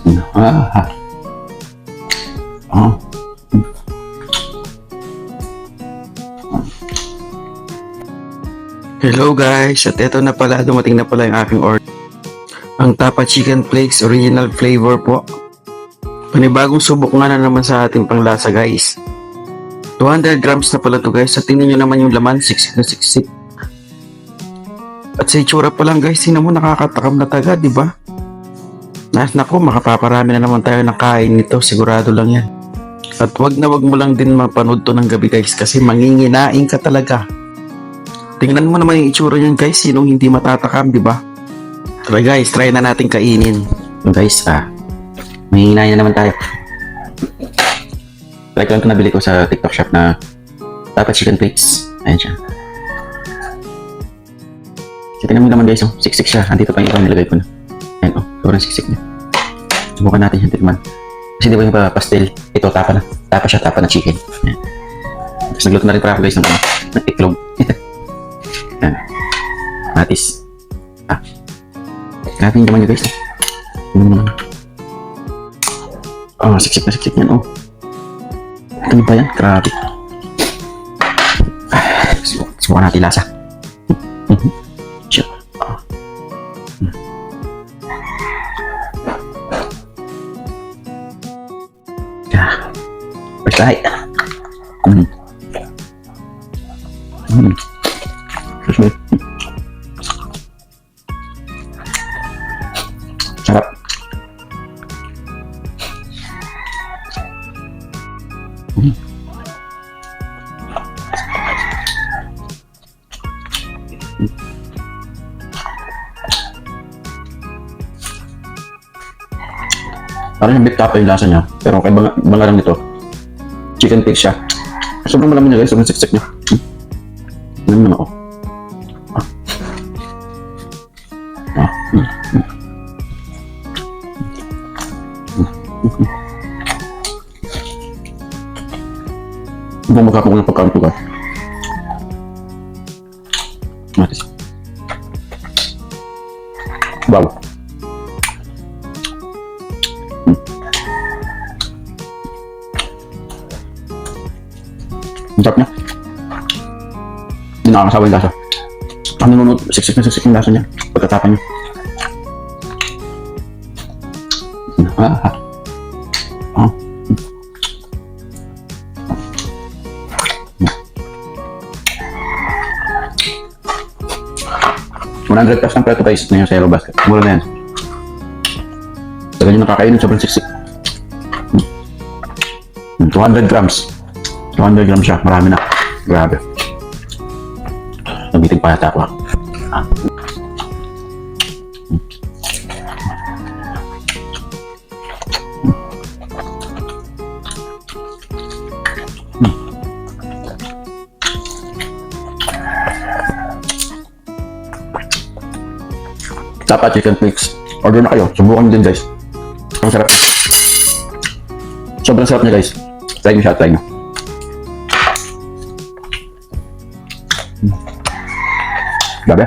Ah. Oh. Hello guys, at eto na pala, dumating na pala yung aking order. Ang Tapa Chicken Flakes Original Flavor po. Panibagong subok nga na naman sa ating panglasa guys. 200 grams na pala to guys. At tingnan nyo naman yung laman, siksik na siksik. At sa itsura pa lang guys, sino mo nakakatakam na taga, di ba? Naku, makapaparami na naman tayo ng kain nito, sigurado lang yan. At wag na wag mo lang din mapanood to ng gabi guys, kasi manginginain ka talaga. Tingnan mo naman yung itsura niyan guys, sinong hindi matatakam, di ba? Tara guys, try na natin kainin. Guys, mahihinayin na naman tayo. Like lang ito nabili ko sa TikTok shop na Tapa Chicken Flakes. Ayan siya. So, tingnan mo naman guys, siksik siya. Andito pa yung iba nilagay ko na. Ayan sobrang siksik niya. Subukan natin yung tikman. Kasi di ba yung pastel, ito tapa na. Tapa siya, tapa na chicken. Ayan. Tapos nagluto na rin para ako guys ng iklog. Ayan. Matis. Grabe yung naman nyo guys. Siksik na siksik yan. Ano ba yan? Grabe. Subukan natin lasa. First try. Sarap. Parang yung beef tapa yung lasa niya, pero kay banga lang nito. Chicken flakes siya. Sobrang malaman niya guys, sobrang siksik niya. Ano naman ako? Hindi mo magkakaroon ng pagkain ito guys. Matis. Wow. Ang sarap niya. Hindi nakakasawa yung lasa. Ang nunod, siksik na siksik yung lasa niya. Pagkatapa niya. $100 ng preto guys na yung sa Yellow Basket. Mura na yan. Tagal nyo nakakainin, sobrang siksik. 200 grams. 200 grams siya, marami na. Grabe. Nabitig pa yata ako. Tapa Chicken Flakes. Order na kayo. Subukan din guys. Ang sarap. Sobrang sarap niya guys. Try nyo siya, try nyo. Grabe.